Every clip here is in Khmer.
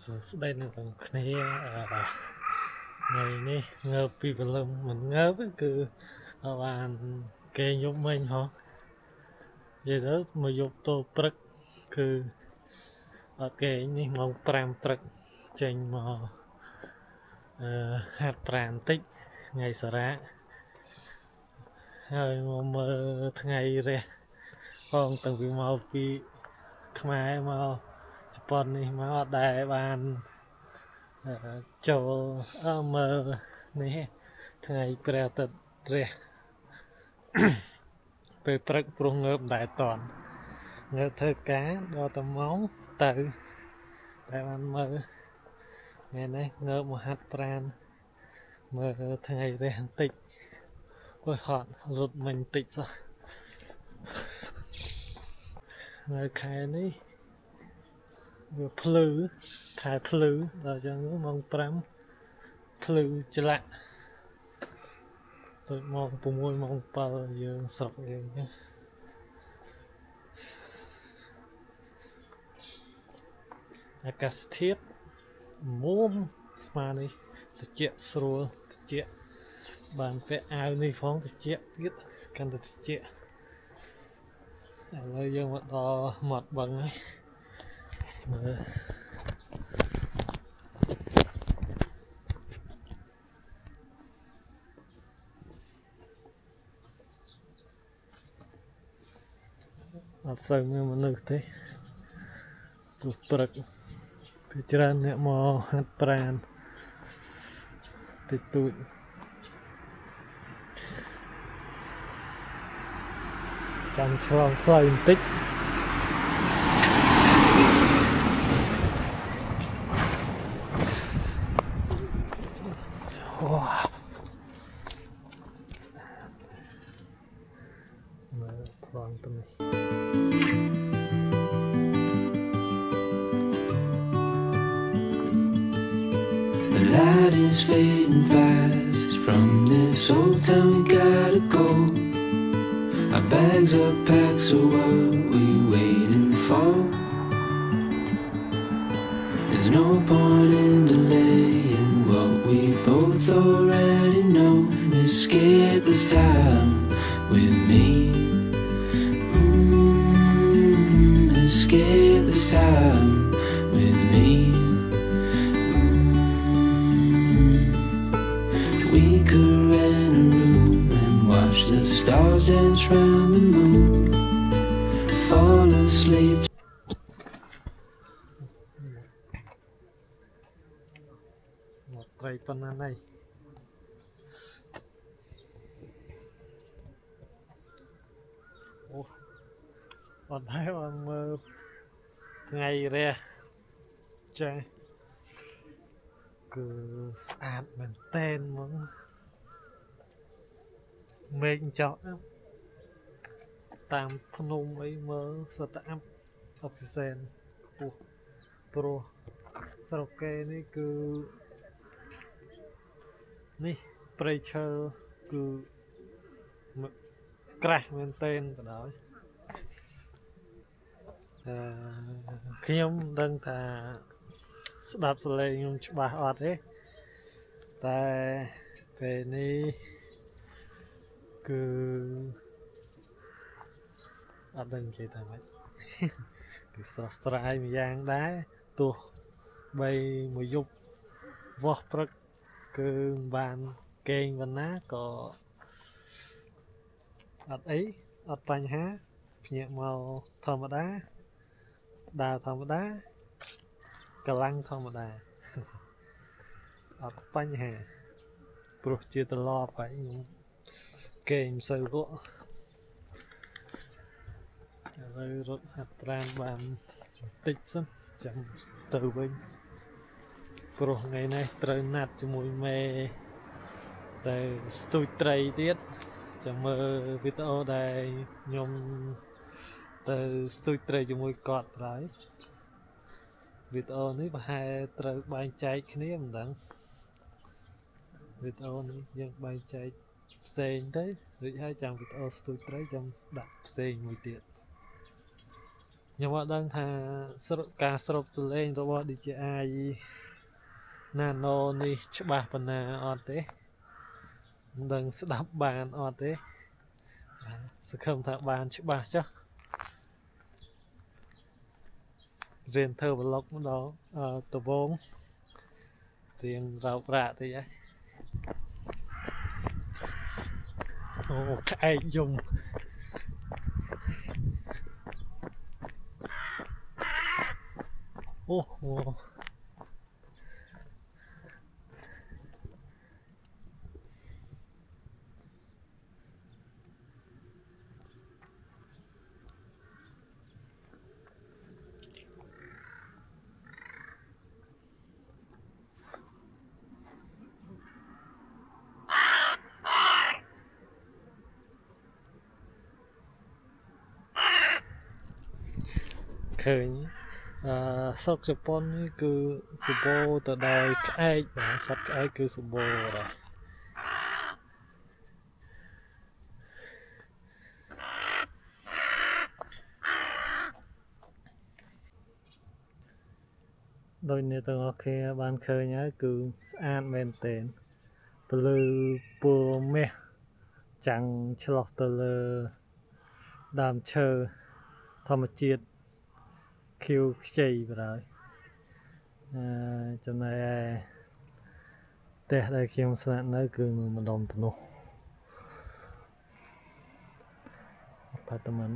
ស្ដីនឹងគ្នាថ្ងៃនេះងើបពីព្រលឹមមិនងើបគឺបានគេយប់មិញហ៎និយាយទៅមកយប់តោព្រឹកគឺអត់គេនេះម៉ោង5ព្រឹកចេញមកហាត់ប្រាណបន្តិចថ្ងៃសារ៉ាហើយមកមើលថ្ងៃរះផងតាំងពីមកពីខ្មែរមកជប៉ុននេះមកអត់ដែលបានចូលមើលនេះថ្ងៃព្រះអាទិត្យរះពេលព្រឹកព្រោះងើបមិនដែលតន់ងើបធ្វើការដល់តែម៉ោងទៅតែបានមើលថ្ងៃនេះងើបមកហាត់ប្រាណមើលថ្ងៃរះបន្តិចអូយហត់រត់មិញបន្តិចសោះនៅខែនេះវាភ្លឺខែភ្លឺដល់ចឹងម៉ោង5ភ្លឺច្លាក់ទៅម៉ោង6ម៉ោង7យើងស្រុកយើងចឹងអាកាសធាតុមុំស្មើនេះត្រជាក់ស្រួលត្រជាក់បានពាក់អាវនេះផងត្រជាក់ទៀតកាន់តែត្រជាក់ឥឡូវយើងមកដល់មាត់បឹងហើយមើលអត់សូវមានមនុស្សទេព្រោះព្រឹកពីច្រើនអ្នកមកហាត់ប្រាណតិចតួចចាំឆ្លងផ្លូវបន្តិចមើលផ្លងទៅនេះThe light is fading fast from this old town, we gotta go. Our bags are packed, so what we waiting for? There's no point in delaying what we both already know. Escape this time with me. Escape this time with me. We could rent a room and watch the stars dance round the moon. Fall asleep. មកត្រីប៉ុណ្ណានេះអូអត់ហើយបានមើលថ្ងៃរះចាគឺស្អាតមែនតែនហ្មងមេឃចោលតាមភ្នំអីមើលសត្វអាប់អុកស៊ីសែនខ្ពស់ព្រោះស្រុកគេនេះគឺនេះព្រៃឈើគឺក្រាស់មែនតែនទៅដល់ខ្ញុំមិនដឹងថាស្ដាប់សលេងខ្ញុំច្បាស់អត់ទេតែពេលនេះគឺអត់ដឹងនិយាយថាម៉េចគឺស្រស់ស្រាយមួយយ៉ាងដែរទោះបីមួយយប់វាស់ព្រឹកគឺបានគេងប៉ុណ្ណាក៏អត់អីអត់បញ្ហាភ្ញាក់មកធម្មតាដើរធម្មតាកម្លាំងធម្មតាអត់បញ្ហាព្រោះជាត្រឡប់ហើយខ្ញុំគេងមិនសូវលក់ឥឡូវរត់ហាត់ប្រាណបានបន្តិចសិនចាំទៅវិញព្រោះថ្ងៃនេះត្រូវណាត់ជាមួយមេតែស្ទូចត្រីទៀតចាំមើលវីដេអូដែលខ្ញុំទៅស្ទូចត្រីជាមួយគាត់ហើយវីដេអូនេះប្រហែលត្រូវបែងចែកគ្នាមិនដឹងវីដេអូនេះយើងបែងចែកផ្សេងទៅរួចហើយចាំវីដេអូស្ទូចត្រីចាំដាក់ផ្សេងមួយទៀត អ ខ្ញុំអត់ដឹងថាការស្រូបសំឡេងរបស់ DJI Nano នេះច្បាស់ប៉ុណ្ណាអត់ទេមិនដឹងស្ដាប់បានអត់ទេសង្ឃឹមថាបានច្បាស់ចុះរៀនធ្វើ vlog ម្ដងដំបូងរៀងរោគរាក់តិចហើយអូក្អែកយំអូឃើញស្រុកជប៉ុននេះគឺសម្បូរទៅដោយក្អែកបាទសត្វក្អែកគឺសម្បូរដែរដោយអ្នកទាំងអស់គ្នាបានឃើញហើយគឺស្អាតមែនទែនពលឺពណ៌មាសចាំងឆ្លុះទៅលើដើមឈើធម្មជាតិខៀវខ្ចីបណ្ដោយចំណែកឯផ្ទះដែលខ្ញុំស្នាក់នៅគឺនៅម្ដុំទៅនោះអផាតមិន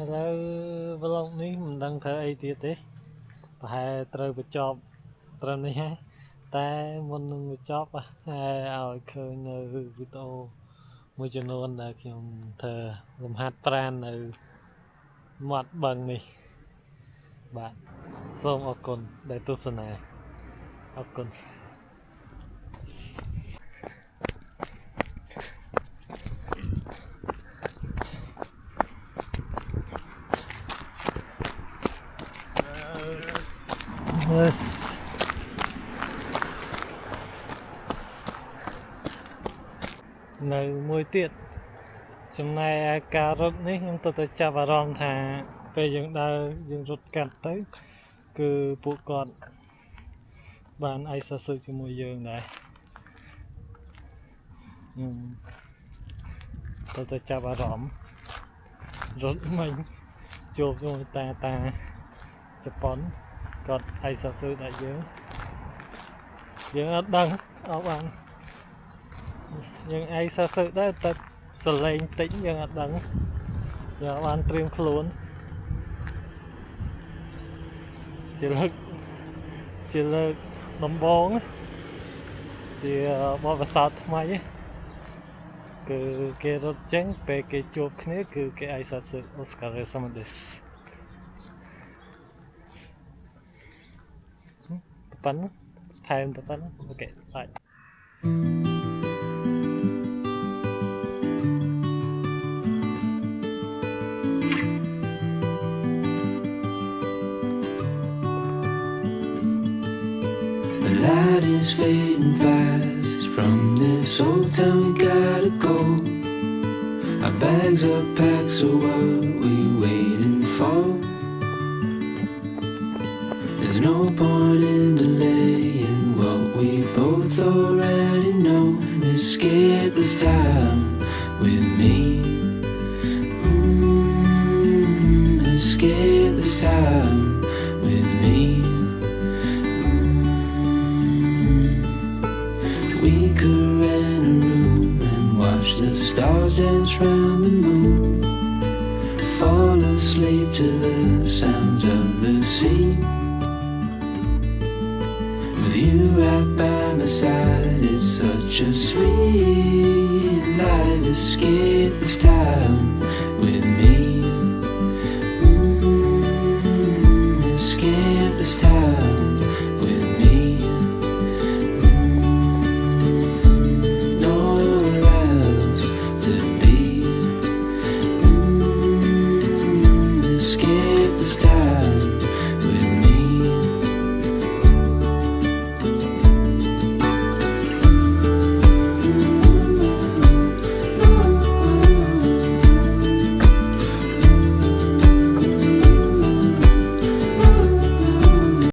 ឥឡូវ vlog នេះមិនដឹងធ្វើអីទៀតទេប្រហែលត្រូវបញ្ចប់ត្រឹមនេះហើយតែមុននឹងបញ្ចប់ហើយឲ្យឃើញនៅវីដេអូមួយចំនួនដែលខ្ញុំធ្វើលំហាត់ប្រាណនៅមាត់បឹងនេះបាទសូមអរគុណដែលទស្សនាអរគុណនៅមួយទៀតចំណែកការរត់នេះខ្ញុំទៅចាប់អារម្មណ៍ថាពេលយើងដើរយើងរត់កាត់ទៅគឺពួកគាត់បានឯកសារសើជាមួយយើងដែរទៅចាប់អារម្មណ៍រត់មិញជួបជាមួយតាជប៉ុនគាត់ឯកសារសើដាក់យើងអត់ដឹងអត់បានយើងឯងសើដែរតែសលេងតិចយើងអត់ដឹងយើងអត់បានត្រៀមខ្លួនជាលើកដំបូងជាបទពិសោធន៍ថ្មីគឺគេរត់ចេញពេលគេជួបគ្នាគឺគេឯងសើអូស្ការេសាម៉ាដេសប៉ុណ្ណឹងថែមទៅប៉ុណ្ណឹងអូខេបាយ The light is fading fast from this old town, we gotta go. Our bags are packed, so what we waiting for? There's no point in delaying what we both already know. Escape this time with me. Escape this time with me. We could rent a room and watch the stars dance round the moon. Fall asleep to the sounds of the sea. With you right by my side, it's such a sweet life. Escape this time